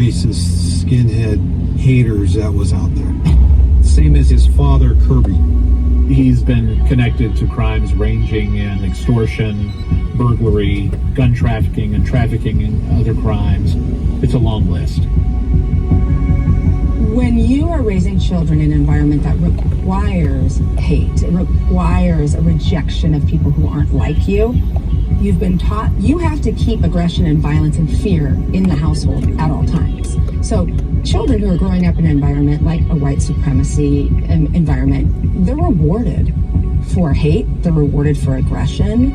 racist skinhead haters that was out there. Same as his father, Kirby. He's been connected to crimes ranging in extortion, burglary, gun trafficking, and trafficking in other crimes. It's a long list. When you are raising children in an environment that requires hate, it requires a rejection of people who aren't like you, you've been taught you have to keep aggression and violence and fear in the household at all times. So children who are growing up in an environment like a white supremacy environment, they're rewarded for hate, they're rewarded for aggression.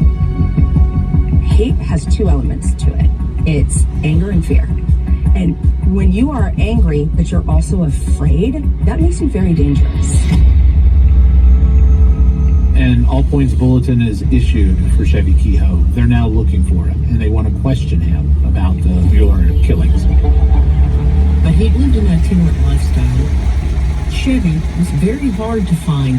Hate has two elements to it. It's anger and fear. And when you are angry, but you're also afraid, that makes you very dangerous. And All Points Bulletin is issued for Chevy Kehoe. They're now looking for him, and they want to question him about the Mueller killings. But he'd lived an itinerant lifestyle. Chevy was very hard to find.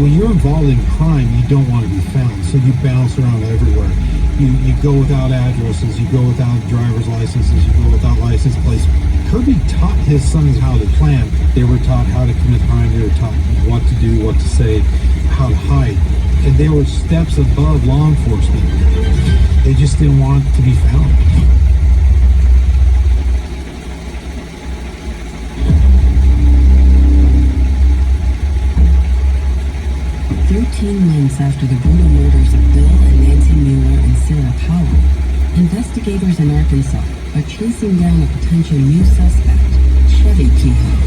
When you're involved in crime, you don't want to be found, so you bounce around everywhere. You go without addresses, you go without driver's licenses, you go without license plates. Kirby taught his sons how to plan. They were taught how to commit crime. They were taught what to do, what to say, how to hide. And they were steps above law enforcement. They just didn't want to be found. Months after the brutal murders of Bill and Nancy Mueller and Sarah Powell, investigators in Arkansas are chasing down a potential new suspect, Chevy Kehoe.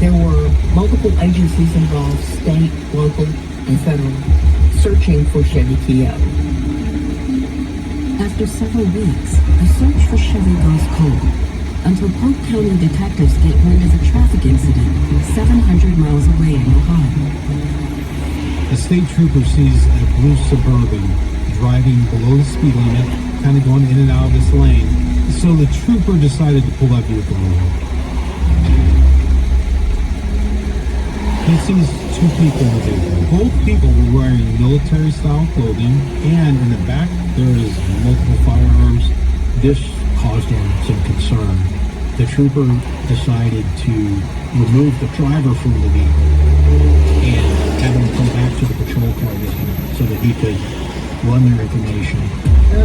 There were multiple agencies involved, state, local, and federal, searching for Chevy Kehoe. After several weeks, the search for Chevy goes cold, until Polk County detectives get wind of a traffic incident 700 miles away in Ohio. A state trooper sees a blue Suburban driving below the speed limit, kind of going in and out of this lane. So the trooper decided to pull that vehicle over. He sees two people in the vehicle. Both people were wearing military-style clothing, and in the back there is multiple firearms. This caused him some concern. The trooper decided to remove the driver from the vehicle and have him come back to the patrol car with him so that he could run their information. So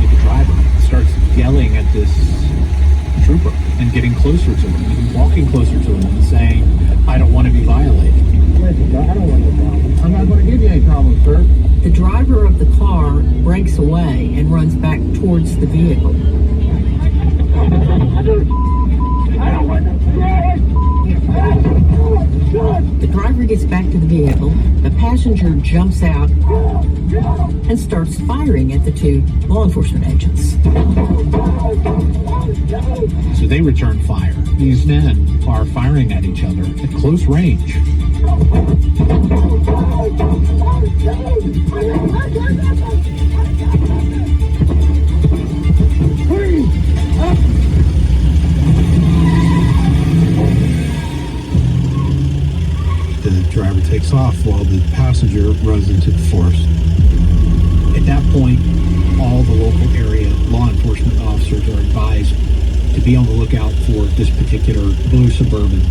the driver starts yelling at this trooper and getting closer to him, and walking closer to him and saying, "I don't want to be violated." Listen, I don't want no problem. I'm not going to give you any problem, sir. The driver of the car breaks away and runs back towards the vehicle. The driver gets back to the vehicle. The passenger jumps out and starts firing at the two law enforcement agents. So they return fire. These men are firing at each other at close range. The driver takes off while the passenger runs into the forest. At that point, all the local area law enforcement officers are advised to be on the lookout for this particular blue Suburban.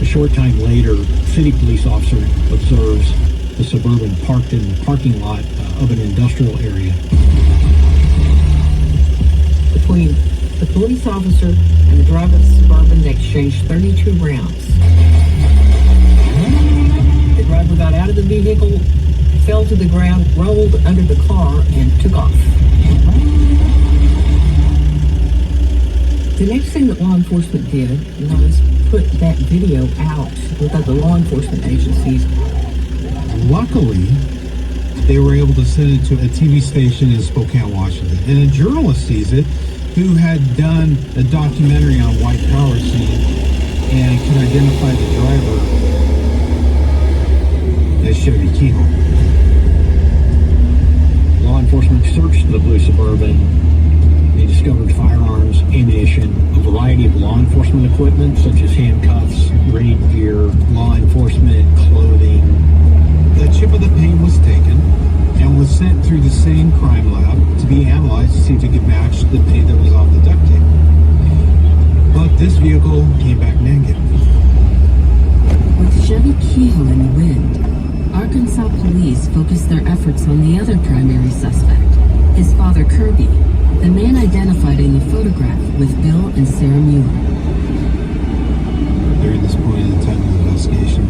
A short time later, city police officer observes the Suburban parked in the parking lot of an industrial area. Between the police officer and the driver of the Suburban, they exchanged 32 rounds. The driver got out of the vehicle, fell to the ground, rolled under the car, and took off. The next thing that law enforcement did was put that video out with other law enforcement agencies. Luckily, they were able to send it to a TV station in Spokane, Washington. And a journalist sees it who had done a documentary on white power scene and could identify the driver as Chevy Kehoe. Law enforcement searched the blue Suburban. They discovered firearms, ammunition, a variety of law enforcement equipment such as handcuffs, raid gear, law enforcement clothing. The chip of the paint was taken. through the same crime lab to be analyzed to see if it could match the paint that was off the duct tape. But this vehicle came back negative. With Chevy Kehoe in the wind, Arkansas police focused their efforts on the other primary suspect, his father Kirby, the man identified in the photograph with Bill and Sarah Mueller. During this point in the time of the investigation,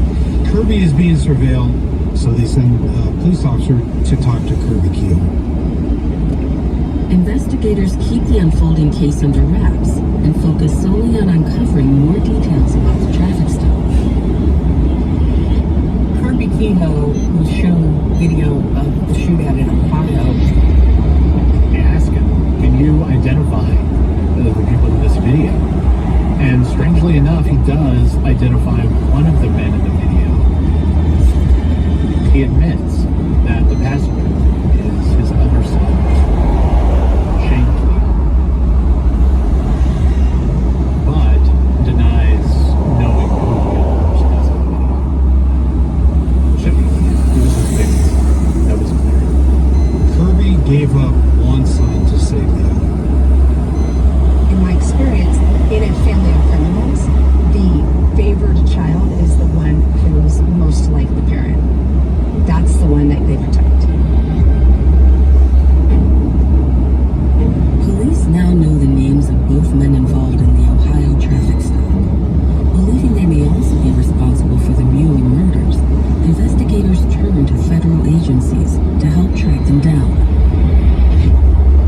Kirby is being surveilled, so they send a police officer to talk to Kirby Kehoe. Investigators keep the unfolding case under wraps and focus solely on uncovering more details about the traffic stop. Kirby Kehoe was shown video of the shootout in Ohio. They asked him, can you identify the people in this video? And strangely enough, he does identify one of the men in the video. He admits that the passenger is his other son, Shane Kehoe, but denies knowing who the other person is in the video. Chevy Kehoe, who was his victim. That was clear. Kirby gave up one son to save the other. In my experience, in a family of criminals, the favored child is the one who's most like the parent. That's the one that they protect. Police now know the names of both men involved in the Ohio traffic stop. Believing they may also be responsible for the Mueller murders, investigators turn to federal agencies to help track them down.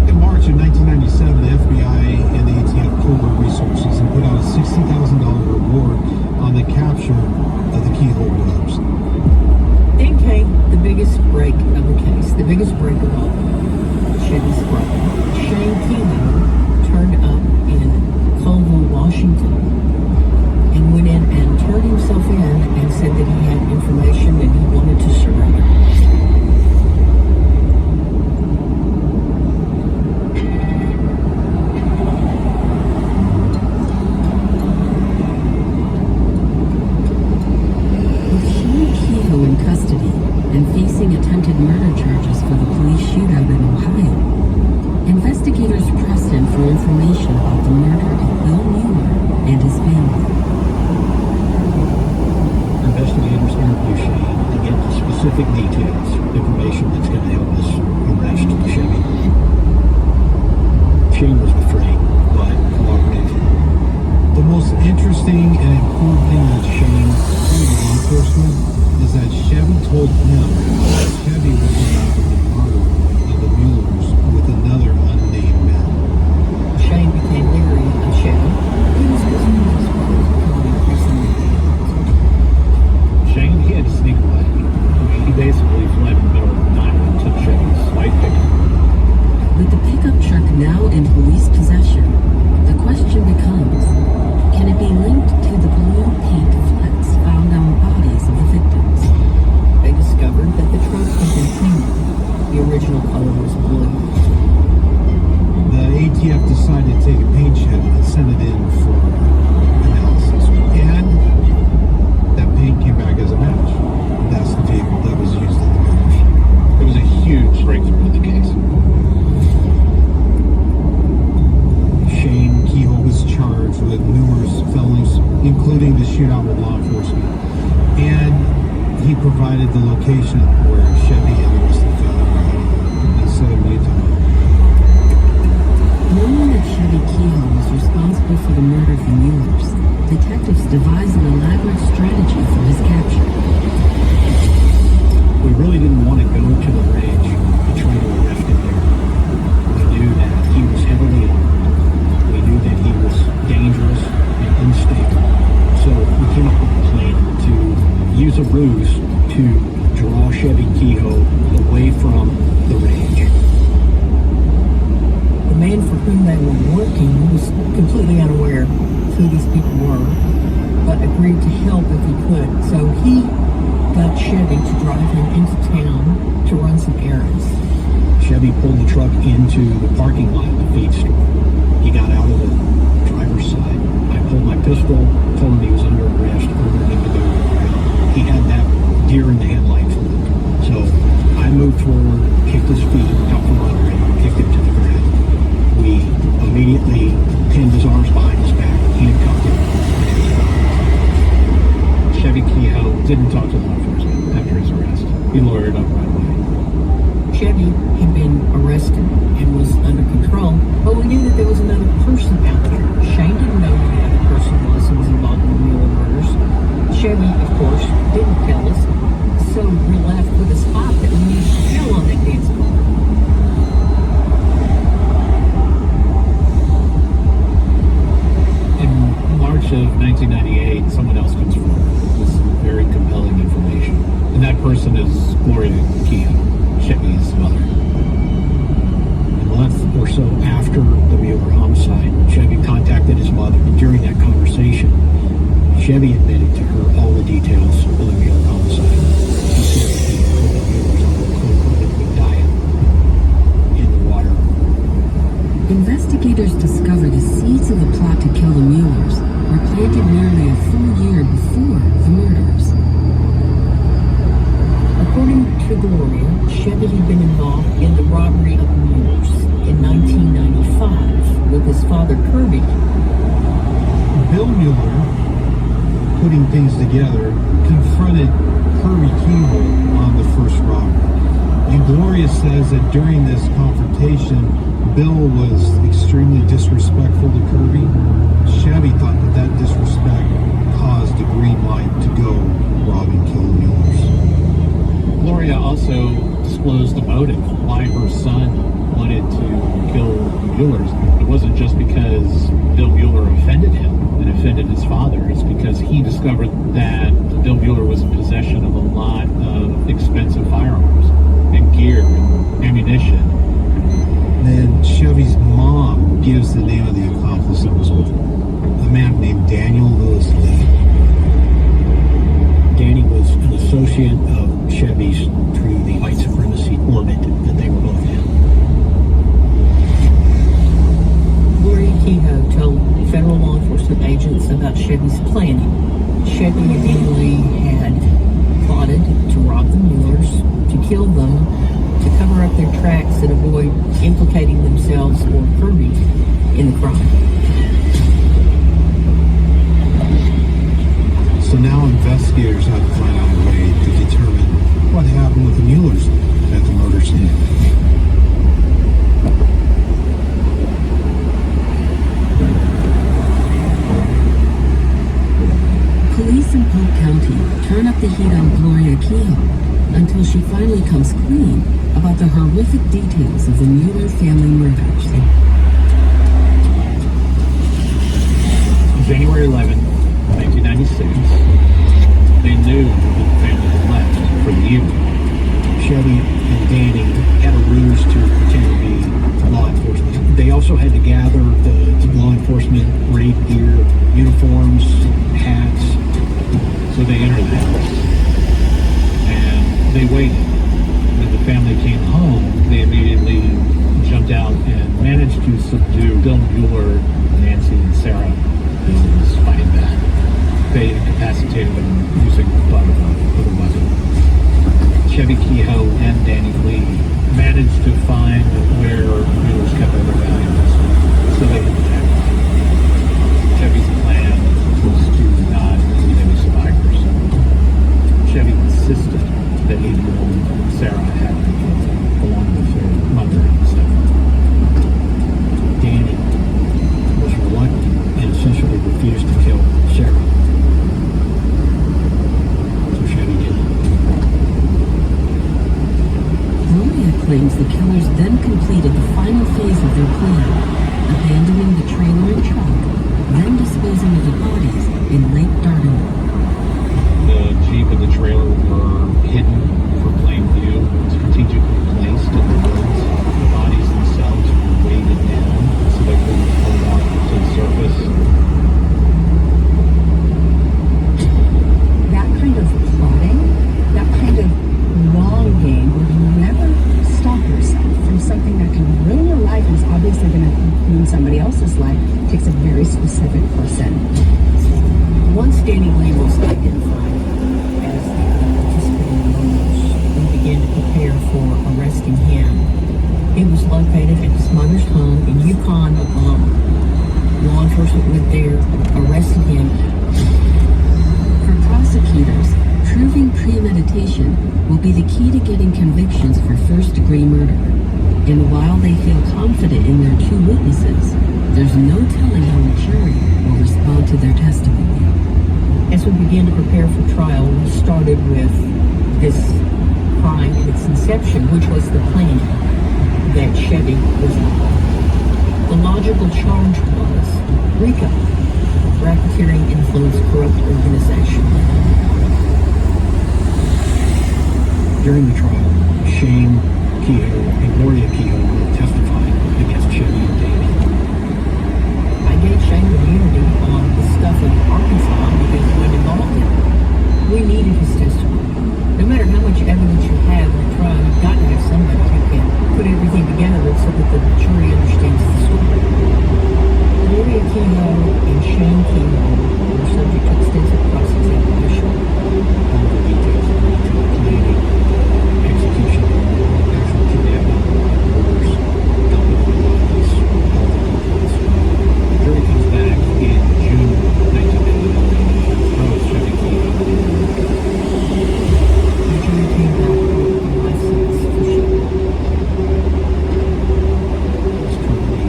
In March of 1997, the FBI and the ATF pooled their resources and put out a $60,000 reward on the capture of the Kehoe brothers. Then came the biggest break of the case, the biggest break of all. Chevy's brother, Shane Kehoe, turned up in Colville, Washington, and went in and turned himself in and said that he had information and he wanted to surrender. In custody and facing attempted murder charges for the police shootout in Ohio, investigators pressed him for information about the murder of Bill Mueller and his family. Investigators interview Shane to get the specific details, information that's going to help us arrest Chevy. Shane was afraid, but cooperative. The most interesting and important thing that Shane told law enforcement is that Chevy told him that Chevy was involved in the murder of the Muellers with another unnamed man. Shane became leery of Chevy. He was concerned his brother was becoming increasingly dangerous. Shane, he had to sneak away. He basically fled in the middle of the night and took Chevy's white pickup. With the pickup truck now in police possession, the question becomes, can it be linked to the blue paint flecks found on the bodies of the victims? They discovered that the truck had been painted. The original color was blue. The ATF decided to take a paint shed and send it in for analysis. And that paint came back as a match. That's the vehicle that was used in the murders. It was a huge breakthrough in the case. Shane Kehoe was charged with numerous felonies, including the shootout with law enforcement. And he provided the location where Chevy and the rest of the family were in southern Utah. Knowing that Chevy Kehoe was responsible for the murder of the Muellers, detectives devised an elaborate strategy for his capture. We really didn't want to go to the range and try to arrest him there. We knew that he was heavily armed. We knew that he was dangerous and unstable. So we came up with a plan to use a ruse to draw Chevy Kehoe away from the range. The man for whom they were working was completely unaware of who these people were, but agreed to help if he could. So he got Chevy to drive him into town to run some errands. Chevy pulled the truck into the parking lot of the feed store. He got out of the driver's side. I pulled my pistol, told him he was under arrest, ordered him to go. He had that deer in the headlights look. So I moved forward, kicked his feet, lawyered up right away. Chevy had been arrested and was under control, but we knew that there was another person out there. Shane didn't know who the other person was who was involved in the Mueller murders. Chevy, of course, didn't tell us, so we're left with a spot that we needed to fill on that dance floor. In March of 1998, someone else comes forward with some very compelling information. And that person is Gloria Kehoe, Chevy's mother. A month or so after the Mueller homicide, Chevy contacted his mother, and during that conversation, Chevy admitted to her all the details of the Mueller homicide. He said that he put the Muellers on a cold liquid diet in the water. Investigators discover the seeds of the plot to kill the Muellers were planted nearly a full year before the murders. According to Gloria, Chevy had been involved in the robbery of the Muellers in 1995 with his father Kirby. Bill Mueller, putting things together, confronted Kirby Kehoe on the first robbery. And Gloria says that during this confrontation, Bill was extremely disrespectful to Kirby. Chevy thought that that disrespect caused a green light to go rob and kill the Muellers. Gloria also disclosed the motive, why her son wanted to kill the Muellers. It wasn't just because Bill Mueller offended him and offended his father. It's because he discovered that Bill Mueller was in possession of a lot of expensive firearms and gear and ammunition. Then Chevy's mom gives the name of the accomplice that was with him, a man named Daniel Lewis Lee. Danny was an associate of Chevy's through the white supremacy orbit that they were both in. Gloria Kehoe told federal law enforcement agents about Chevy's planning. Chevy and Danny Lee had plotted to rob the Muellers, to kill them, to cover up their tracks and avoid implicating themselves or Kirby in the crime. So now investigators have to find out a way to determine what happened with the Muellers at the murder scene. Police in Polk County turn up the heat on Gloria Kehoe until she finally comes clean about the horrific details of the Mueller family murders. January 11, 1996, they knew that the family had left for the evening. Chevy and Danny had a ruse to pretend to be law enforcement. They also had to gather the law enforcement raid gear, uniforms, hats. So they entered the house and they waited. When the family came home, they immediately jumped out and managed to subdue Bill Mueller, Nancy, and Sarah, who was fighting back. They incapacitated them using the butt of a weapon. Chevy Kehoe and Danny Lee managed to find where Muellers kept all their valuables, so they hit the jackpot. Chevy's plan was to not leave any survivors. Chevy insisted that 8-year-old Sarah had been killed, along with her mother and stepfather. Danny was reluctant and essentially refused to kill Sarah. So Chevy did. Gloria claims the killers then completed the final phase of their plan, abandoning the trailer and truck, then disposing of the bodies in Lake Dardanelle. The Jeep and the trailer were hidden from plain view, strategically placed in the woods. The bodies themselves were weighted down so they couldn't float out to the surface. That kind of plotting, that kind of long game where you never stop yourself from something that can ruin your life and is obviously going to ruin somebody else's life takes a very specific person. Once Danny Lee was identified as the participant in the murders, we began to prepare for arresting him. He was located at his mother's home in Yukon, Oklahoma. Law enforcement went there, arrested him. For prosecutors, Proving premeditation will be the key to getting convictions for first-degree murder. And while they feel confident in their two witnesses, there's no telling how a jury will respond to their testimony. As we began to prepare for trial, we started with this crime in its inception, which was the planning that Chevy was involved. The logical charge was RICO, Racketeering Influence Corrupt Organization. During the trial, Shane Kehoe and Gloria Kehoe testified against Chevy and Davey. I gave Shane immunity on the stuff in Arkansas because he was involved in it. We needed his testimony. No matter how much evidence you have in a trial, you've got to have somebody who can put everything together so that the jury understands the story. Gloria Kehoe and Shane Kehoe were subject to extensive cross-examination. All the details of the planning, execution, actual kidnapping, murders, dumping of the bodies, all the details. The jury comes back in June 1999. How is Chevy Kehoe? The jury came back with a life sentence for Shane. He's currently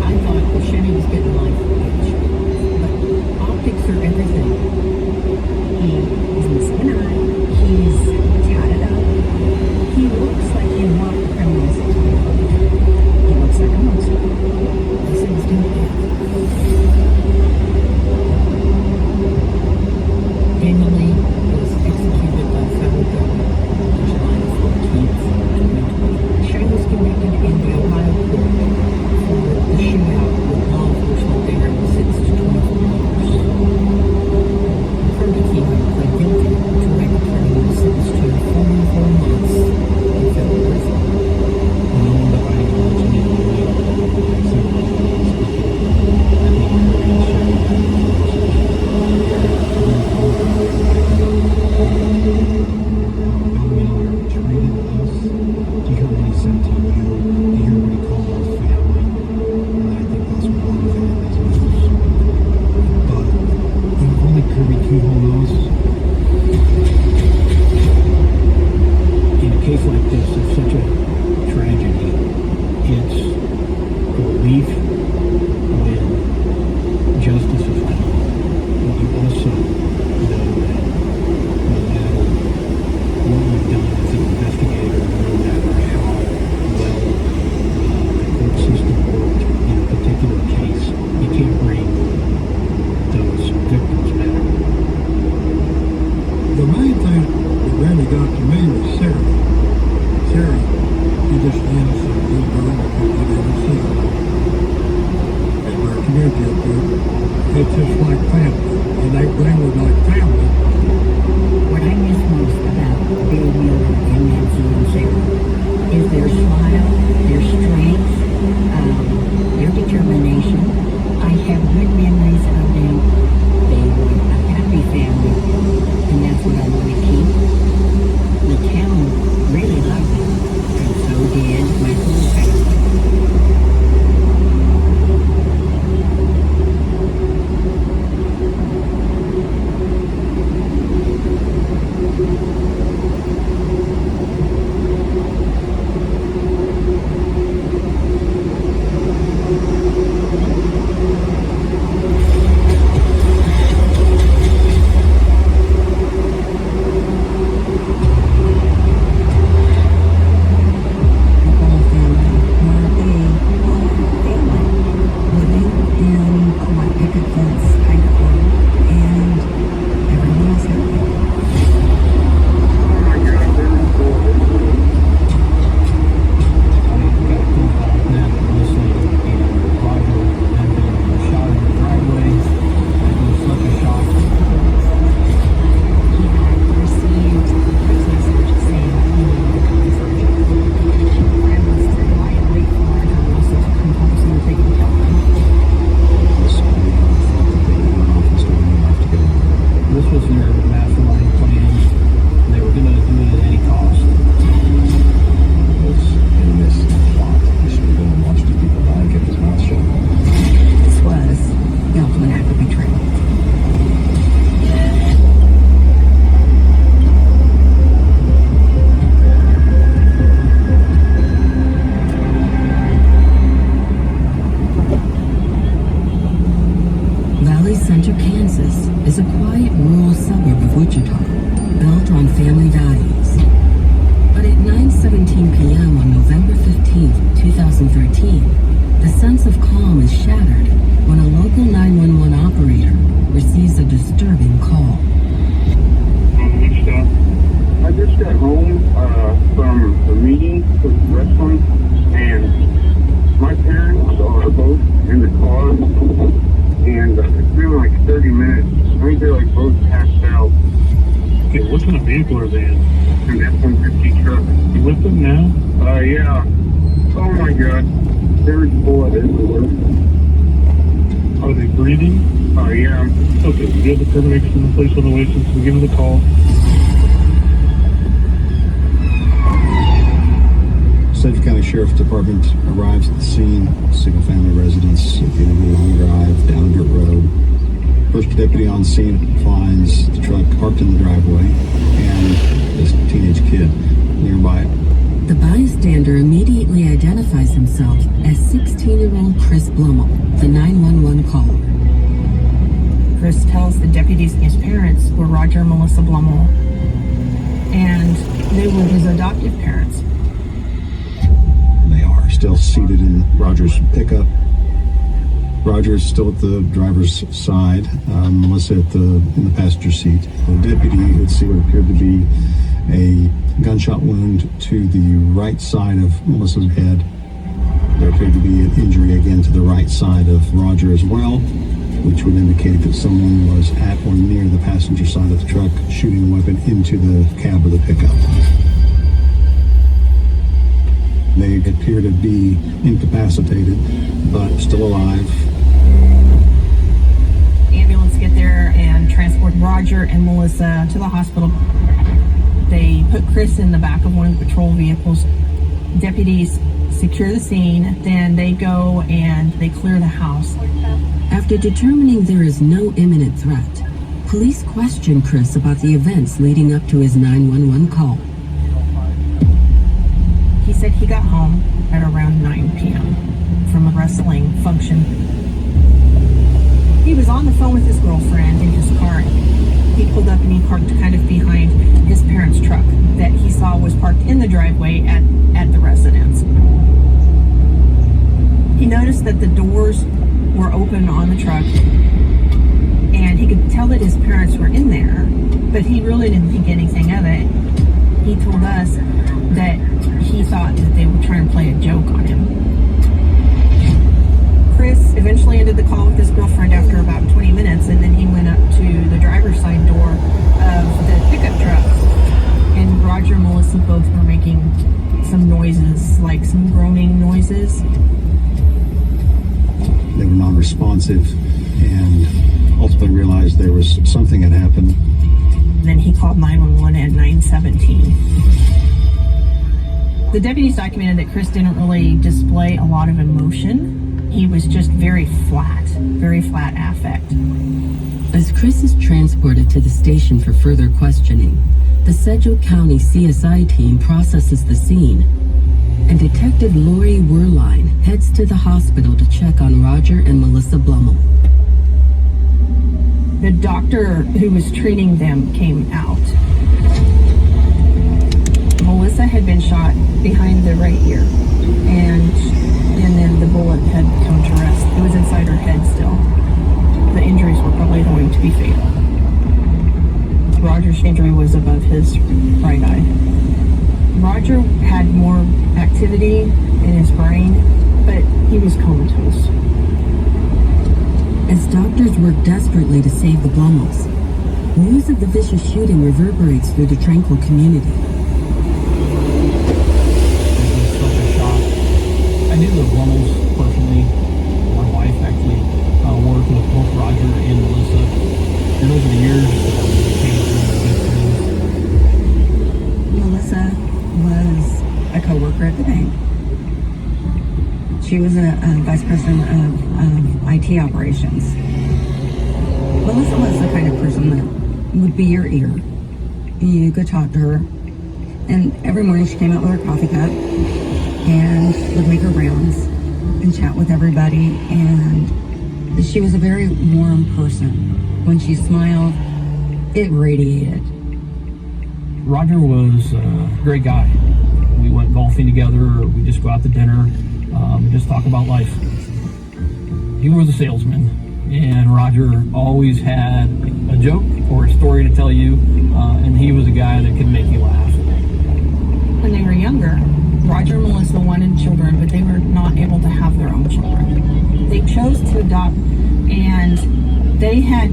I thought that Shane was getting life wage, but optics are everything. He's missing an eye. He's tatted up. He looks like you want criminals to be looked. He looks like a monster. They said he's doing it. Daniel Lee was executed by federal government on July 14th, 2020. Shane was convicted in the Ohio court for the shootout with law enforcement there and was sentenced to 24 years. Kirby Kehoe pled guilty to racketeering and was sentenced to 44 months in federal prison. no one dividing lines in the way, except for the I think Kirby and Chevy had a Bill Miller treated us. Do you hear what he said to you? Do you hear what he called our family? And I think that's one of it as well. But only Kirby Kehoe knows. In a case like this, of such a tragedy, it's a relief when justice is done. But you also know that no matter what you've done as an investigator, no matter how well the court system worked in a particular case, you can't bring those victims back. The main thing that really got to me was Sarah. Sarah, she just innocent little girl that you didn't see. And our community up there, it's just like family. And they were like family. What I miss most about Bill Miller and Nancy and Sarah is their smile, their strength, their determination. I have good memories of them. They were a happy family, and that's what I want to keep. The town really loved them, and so did my whole family. on Family Values. But at 9:17 p.m. on November 15, 2013, the sense of calm is shattered when a local 911 operator receives a disturbing call. I just got home from a meeting with wrestling, and my parents are both in the car, and it's been like 30 minutes. I think they're like both passed out. Okay, what kind of vehicle are they in? An F-150 truck. You with them now? Yeah. Oh my God. There's blood everywhere. Are they breathing? Yeah. Okay, we have the termination in place on the way since the beginning of the call. Sedgwick County Sheriff's Department arrives at the scene, single-family residence at the end of a long drive down a dirt road. First deputy on scene finds the truck parked in the driveway and this teenage kid nearby. The bystander immediately identifies himself as 16-year-old Chris Blummel, the 911 caller. Chris tells the deputies his parents were Roger and Melissa Blummel, and they were his adoptive parents. They are still seated in Roger's pickup. Roger is still at the driver's side, Melissa in the passenger seat. The deputy could see what appeared to be a gunshot wound to the right side of Melissa's head. There appeared to be an injury again to the right side of Roger as well, which would indicate that someone was at or near the passenger side of the truck shooting a weapon into the cab of the pickup. They appear to be incapacitated, but still alive. Ambulance get there and transport Roger and Melissa to the hospital. They put Chris in the back of one of the patrol vehicles. Deputies secure the scene, then they go and they clear the house. After determining there is no imminent threat, police question Chris about the events leading up to his 911 call. He said he got home at around 9 p.m. from a wrestling function. He was on the phone with his girlfriend in his car. He pulled up and he parked kind of behind his parents' truck that he saw was parked in the driveway at the residence. He noticed that the doors were open on the truck, and he could tell that his parents were in there, but he really didn't think anything of it. He told us that he thought that they were trying to play a joke on him. Chris eventually ended the call with his girlfriend after about 20 minutes, and then he went up to the driver's side door of the pickup truck, and Roger and Melissa both were making some noises, like some groaning noises. They were non-responsive and ultimately realized there was something had happened. And then he called 911 at 9:17. The deputies documented that Chris didn't really display a lot of emotion. He was just very flat affect. As Chris is transported to the station for further questioning, the Sedgwick County CSI team processes the scene, and Detective Lori Werline heads to the hospital to check on Roger and Melissa Blummel. The doctor who was treating them came out. Melissa had been shot behind the right ear, and then the bullet had come to rest. It was inside her head still. The injuries were probably going to be fatal. Roger's injury was above his right eye. Roger had more activity in his brain, but he was comatose. As doctors work desperately to save the Blummels, news of the vicious shooting reverberates through the tranquil community. It was such a shock. I knew the Blummels personally. My wife actually worked with both Roger and Melissa, and over the years became really good friends. Melissa was a co-worker at the bank. She was a vice president of IT operations. Melissa was the kind of person that would be your ear. You could talk to her, and every morning she came out with her coffee cup and would make her rounds and chat with everybody, and she was a very warm person. When she smiled, it radiated. Roger was a great guy. We went golfing together, or we just go out to dinner, just talk about life. He was a salesman, and Roger always had a joke or a story to tell you, and he was a guy that could make you laugh. When they were younger, Roger and Melissa wanted children, but they were not able to have their own children. They chose to adopt, and they had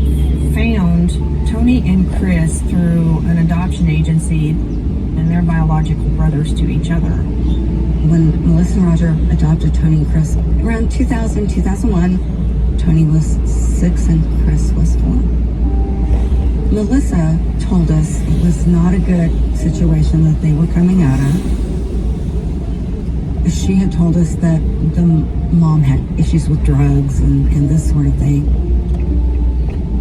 found Tony and Chris through an adoption agency, and they're biological brothers to each other. When Melissa and Roger adopted Tony and Chris, around 2000, 2001, Tony was 6 and Chris was 4. Melissa told us it was not a good situation that they were coming out of. She had told us that the mom had issues with drugs and this sort of thing.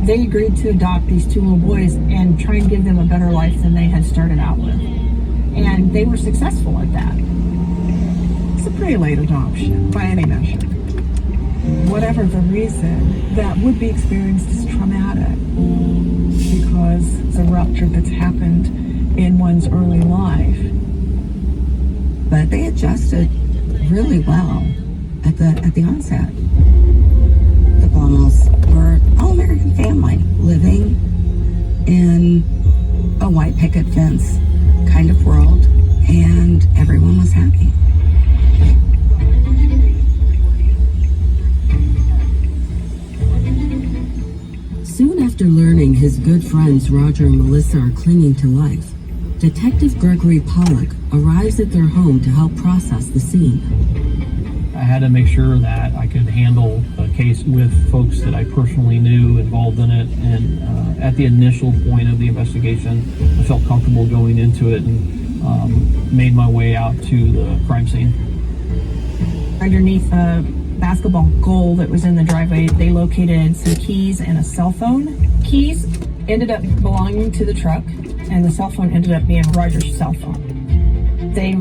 They agreed to adopt these 2 little boys and try and give them a better life than they had started out with. And they were successful at that. It's a pretty late adoption by any measure. Whatever the reason, that would be experienced as traumatic because it's a rupture that's happened in one's early life. But they adjusted really well at the onset. The Blumels were an all-American family living in a white picket fence kind of world, and everyone was happy. Soon after learning his good friends Roger and Melissa are clinging to life, Detective Gregory Pollock arrives at their home to help process the scene. I had to make sure that I could handle a case with folks that I personally knew involved in it, and at the initial point of the investigation, I felt comfortable going into it and made my way out to the crime scene. Underneath a basketball goal that was in the driveway, they located some keys and a cell phone. Keys ended up belonging to the truck, and the cell phone ended up being Roger's cell phone. They